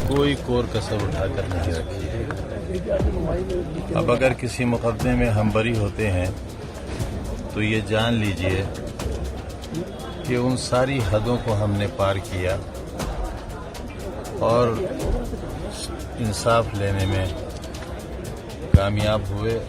कोई कोर कसर उठाकर नहीं रखी है। अब अगर किसी मुकदमे में हम बरी होते हैं तो ये जान लीजिए कि उन सारी हदों को हमने पार किया और इंसाफ लेने में कामयाब हुए।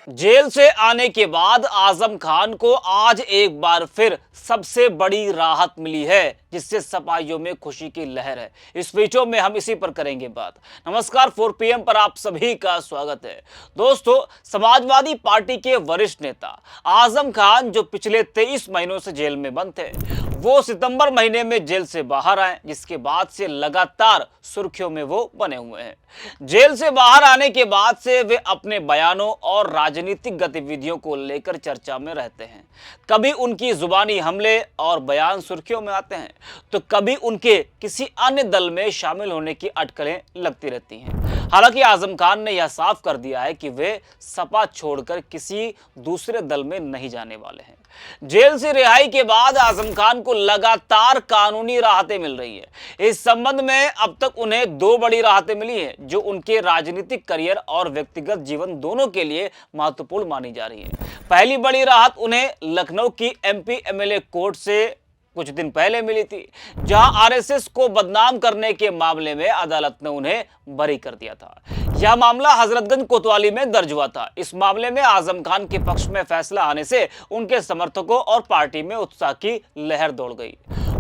जेल से आने के बाद आजम खान को आज एक बार फिर सबसे बड़ी राहत मिली है, जिससे सपाइयों में खुशी की लहर है। इस वीडियो में हम इसी पर करेंगे बात। नमस्कार, 4 PM पर आप सभी का स्वागत है। दोस्तों, समाजवादी पार्टी के वरिष्ठ नेता आजम खान जो पिछले 23 महीनों से जेल में बंद थे, वो सितंबर महीने में जेल से बाहर आए, जिसके बाद से लगातार सुर्खियों में वो बने हुए हैं। जेल से बाहर आने के बाद से वे अपने बयानों और राजनीतिक गतिविधियों को लेकर चर्चा में रहते हैं। कभी उनकी जुबानी हमले और बयान सुर्खियों में आते हैं, तो कभी उनके किसी अन्य दल में शामिल होने की अटकलें लगती रहती हैं। हालांकि आजम खान ने यह साफ कर दिया है कि वे सपा छोड़कर किसी दूसरे दल में नहीं जाने वाले हैं। जेल से रिहाई के बाद आजम खान को लगातार कानूनी राहतें मिल रही है। इस संबंध में अब तक उन्हें 2 बड़ी राहतें मिली हैं, जो उनके राजनीतिक करियर और व्यक्तिगत जीवन दोनों के लिए महत्वपूर्ण मानी जा रही है। पहली बड़ी राहत उन्हें लखनऊ की MP MLA कोर्ट से कुछ दिन पहले मिली थी, जहां RSS को बदनाम करने के मामले में अदालत ने उन्हें बरी कर दिया था। यह मामला हजरतगंज कोतवाली में दर्ज हुआ था। इस मामले में आजम खान के पक्ष में फैसला आने से उनके समर्थकों और पार्टी में उत्साह की लहर दौड़ गई।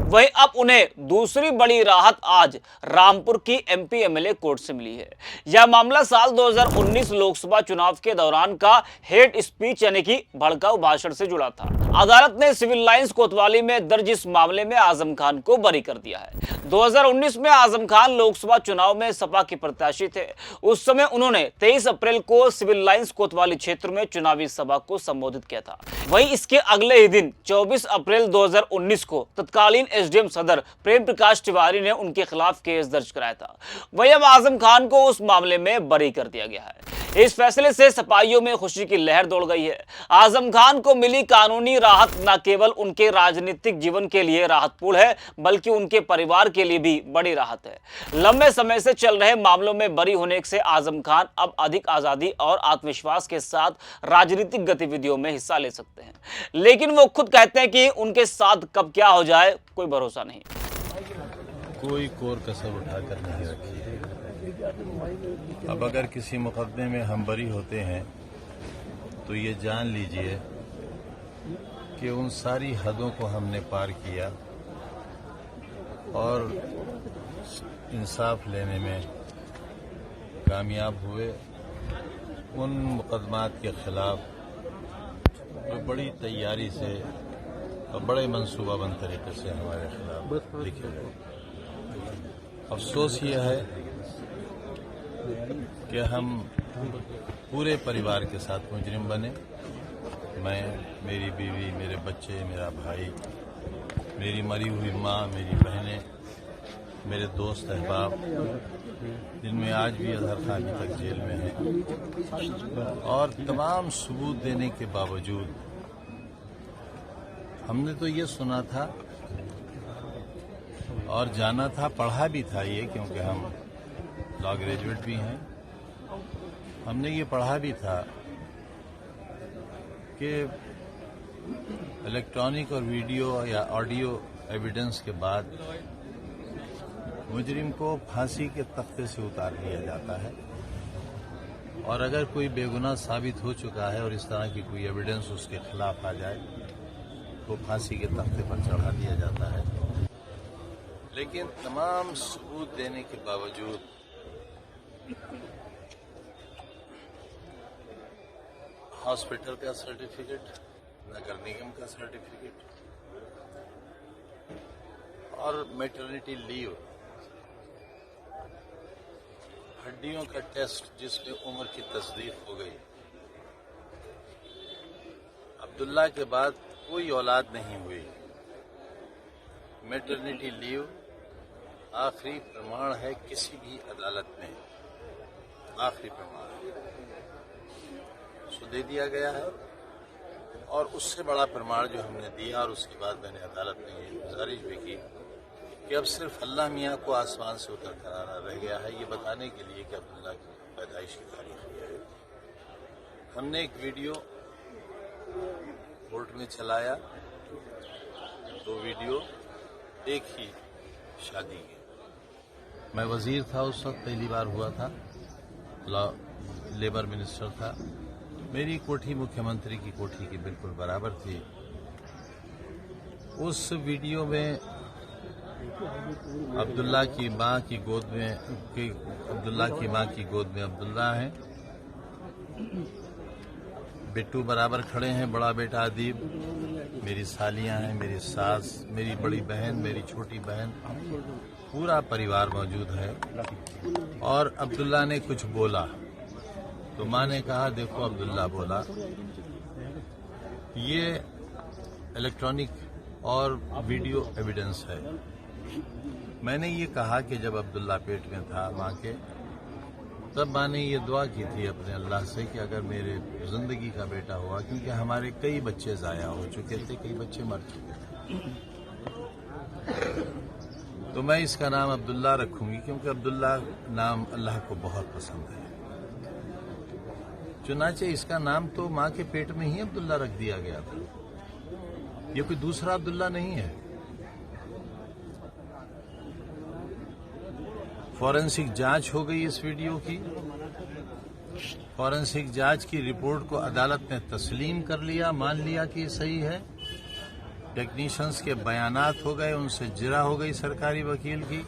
वहीं अब उन्हें दूसरी बड़ी राहत आज रामपुर की MP MLA कोर्ट से मिली है। यह मामला साल 2019 लोकसभा चुनाव के दौरान का हेट स्पीच यानी कि भड़काऊ भाषण से जुड़ा था। अदालत ने सिविल लाइंस कोतवाली में दर्ज इस मामले में आजम खान को बरी कर दिया है। 2019 में आजम खान लोकसभा चुनाव में सपा के प्रत्याशी थे। उस समय उन्होंने 23 अप्रैल को सिविल लाइंस कोतवाली क्षेत्र में चुनावी सभा को संबोधित किया था। वहीं इसके अगले ही दिन 24 अप्रैल 2019 को तत्कालीन SDM सदर प्रेम प्रकाश तिवारी ने उनके खिलाफ केस दर्ज कराया था। वहीं अब आजम खान को उस मामले में बरी कर दिया गया है। इस फैसले से सपाइयों में खुशी की लहर दौड़ गई है। आजम खान को मिली कानूनी राहत न केवल उनके राजनीतिक जीवन के लिए राहतपूर्ण है, बल्कि उनके परिवार के लिए भी बड़ी राहत है। लंबे समय से चल रहे मामलों में बरी होने से आजम खान अब अधिक आजादी और आत्मविश्वास के साथ राजनीतिक गतिविधियों में हिस्सा ले सकते हैं। लेकिन वो खुद कहते हैं कि उनके साथ कब क्या हो जाए, कोई भरोसा नहीं। कोई कोर कसर उठाकर नहीं रखी है। अब अगर किसी मुकदमे में हम बरी होते हैं तो ये जान लीजिए कि उन सारी हदों को हमने पार किया और इंसाफ लेने में कामयाब हुए। उन मुकदमात के खिलाफ जो बड़ी तैयारी से और बड़े मंसूबाबंद तरीके से हमारे खिलाफ लिखे गए। अफसोस यह है कि हम पूरे परिवार के साथ मुजरिम बने। मैं, मेरी बीवी, मेरे बच्चे, मेरा भाई, मेरी मरी हुई माँ, मेरी बहनें, मेरे दोस्त अहबाब, जिनमें आज भी अजहर खान अभी तक जेल में है, और तमाम सबूत देने के बावजूद हमने तो ये सुना था और जाना था, पढ़ा भी था ये, क्योंकि हम लॉ ग्रेजुएट भी हैं। हमने ये पढ़ा भी था कि इलेक्ट्रॉनिक और वीडियो या ऑडियो एविडेंस के बाद मुजरिम को फांसी के तख्ते से उतार दिया जाता है, और अगर कोई बेगुनाह साबित हो चुका है और इस तरह की कोई एविडेंस उसके खिलाफ आ जाए तो फांसी के तख्ते पर चढ़ा दिया जाता है। लेकिन तमाम सबूत देने के बावजूद हॉस्पिटल का सर्टिफिकेट, नगर निगम का सर्टिफिकेट और मैटरनिटी लीव, हड्डियों का टेस्ट जिसमें उम्र की तस्दीक हो गई। अब्दुल्ला के बाद कोई औलाद नहीं हुई। मैटरनिटी लीव आखिरी प्रमाण है किसी भी अदालत में, आखिरी प्रमाण सो दे दिया गया है। और उससे बड़ा प्रमाण जो हमने दिया, और उसके बाद मैंने अदालत में ये गुजारिश भी की कि अब सिर्फ अल्लाह मियाँ को आसमान से उतर कर आना रह गया है ये बताने के लिए कि अब्दुल्ला की पैदाइश की तारीख क्या है। हमने एक वीडियो कोर्ट में चलाया, 2 वीडियो एक ही शादी के। मैं वजीर था उस वक्त, पहली बार हुआ था, लेबर मिनिस्टर था। मेरी कोठी मुख्यमंत्री की कोठी की बिल्कुल बराबर थी। उस वीडियो में अब्दुल्ला की मां की गोद में अब्दुल्ला है, बिट्टू बराबर खड़े हैं, बड़ा बेटा अदीब, मेरी सालियां हैं, मेरी सास, मेरी बड़ी बहन, मेरी छोटी बहन, पूरा परिवार मौजूद है। और अब्दुल्ला ने कुछ बोला तो मां ने कहा, देखो अब्दुल्ला बोला। ये इलेक्ट्रॉनिक और वीडियो एविडेंस है। मैंने ये कहा कि जब अब्दुल्ला पेट में था मां के, तब मां ने ये दुआ की थी अपने अल्लाह से कि अगर मेरे जिंदगी का बेटा हुआ, क्योंकि हमारे कई बच्चे जाया हो चुके थे, कई बच्चे मर चुके थे, तो मैं इसका नाम अब्दुल्ला रखूंगी, क्योंकि अब्दुल्ला नाम अल्लाह को बहुत पसंद है। चुनाचे इसका नाम तो मां के पेट में ही अब्दुल्ला रख दिया गया था, ये कोई दूसरा अब्दुल्ला नहीं है। फॉरेंसिक जांच हो गई इस वीडियो की, फॉरेंसिक जांच की रिपोर्ट को अदालत ने तस्लीम कर लिया, मान लिया कि सही है। टेक्नीशियंस के बयानात हो गए, उनसे जिरा हो गई सरकारी वकील की,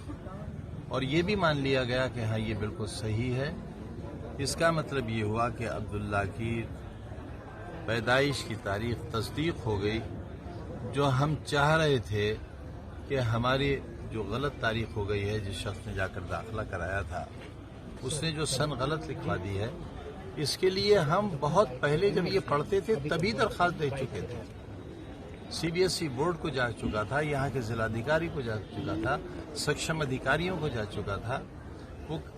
और ये भी मान लिया गया कि हाँ ये बिल्कुल सही है। इसका मतलब ये हुआ कि अब्दुल्ला की पैदाइश की तारीख तस्दीक हो गई। जो हम चाह रहे थे कि हमारी जो गलत तारीख हो गई है, जिस शख्स ने जाकर दाखिला कराया था उसने जो सन गलत लिखवा दी है, इसके लिए हम बहुत पहले जब ये पढ़ते थे तभी दरख्वास्त दे चुके थे। सीबीएसई बोर्ड को जा चुका था, यहाँ के जिलाधिकारी को जा चुका था, सक्षम अधिकारियों को जा चुका था,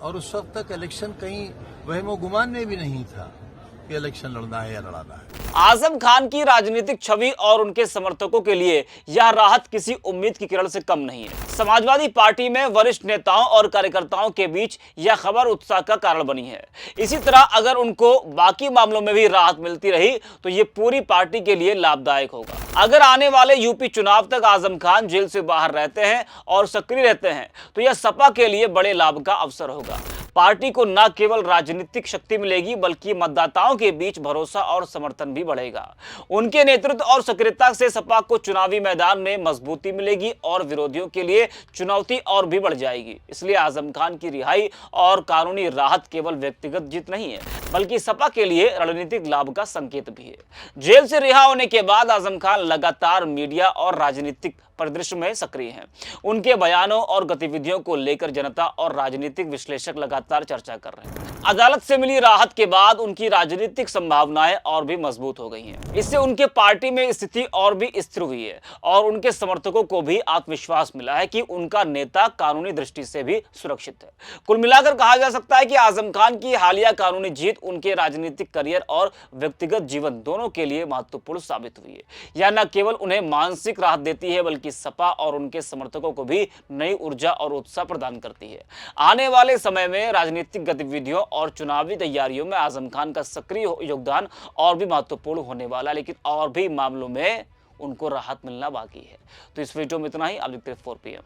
और उस वक्त तक इलेक्शन कहीं वहमो गुमान में भी नहीं था कि इलेक्शन लड़ना है या लड़ाना है। आजम खान की राजनीतिक छवि और उनके समर्थकों के लिए यह राहत किसी उम्मीद की किरण से कम नहीं है। समाजवादी पार्टी में वरिष्ठ नेताओं और कार्यकर्ताओं के बीच यह खबर उत्साह का कारण बनी है। इसी तरह अगर उनको बाकी मामलों में भी राहत मिलती रही तो ये पूरी पार्टी के लिए लाभदायक होगा। अगर आने वाले यूपी चुनाव तक आजम खान जेल से बाहर रहते हैं और सक्रिय रहते हैं तो यह सपा के लिए बड़े लाभ का अवसर होगा। पार्टी को न केवल राजनीतिक शक्ति मिलेगी बल्कि मतदाताओं के बीच भरोसा और समर्थन भी बढ़ेगा। उनके नेतृत्व और सक्रियता से सपा को चुनावी मैदान में मजबूती मिलेगी और विरोधियों के लिए चुनौती और भी बढ़ जाएगी। इसलिए आजम खान की रिहाई और कानूनी राहत केवल व्यक्तिगत जीत नहीं है बल्कि सपा के लिए रणनीतिक लाभ का संकेत भी है। जेल से रिहा होने के बाद आजम खान लगातार मीडिया और राजनीतिक परिदृश्य में सक्रिय हैं। उनके बयानों और गतिविधियों को लेकर जनता और राजनीतिक विश्लेषक लगातार चर्चा कर रहे हैं। अदालत से मिली राहत के बाद उनकी राजनीतिक संभावनाएं और भी मजबूत हो गई हैं। इससे उनके पार्टी में स्थिति और भी स्थिर हुई है और उनके समर्थकों को भी आत्मविश्वास मिला है कि उनका नेता कानूनी दृष्टि से भी सुरक्षित है। कुल मिलाकर कहा जा सकता है कि आजम खान की हालिया कानूनी जीत उनके राजनीतिक करियर और व्यक्तिगत जीवन दोनों के लिए महत्वपूर्ण साबित हुई है। यह न केवल उन्हें मानसिक राहत देती है बल्कि सपा और उनके समर्थकों को भी नई ऊर्जा और उत्साह प्रदान करती है। आने वाले समय में राजनीतिक गतिविधियों और चुनावी तैयारियों में आजम खान का सक्रिय योगदान और भी महत्वपूर्ण होने वाला है, लेकिन और भी मामलों में उनको राहत मिलना बाकी है। तो इस वीडियो में इतना ही। आप देखते हैं 4 PM।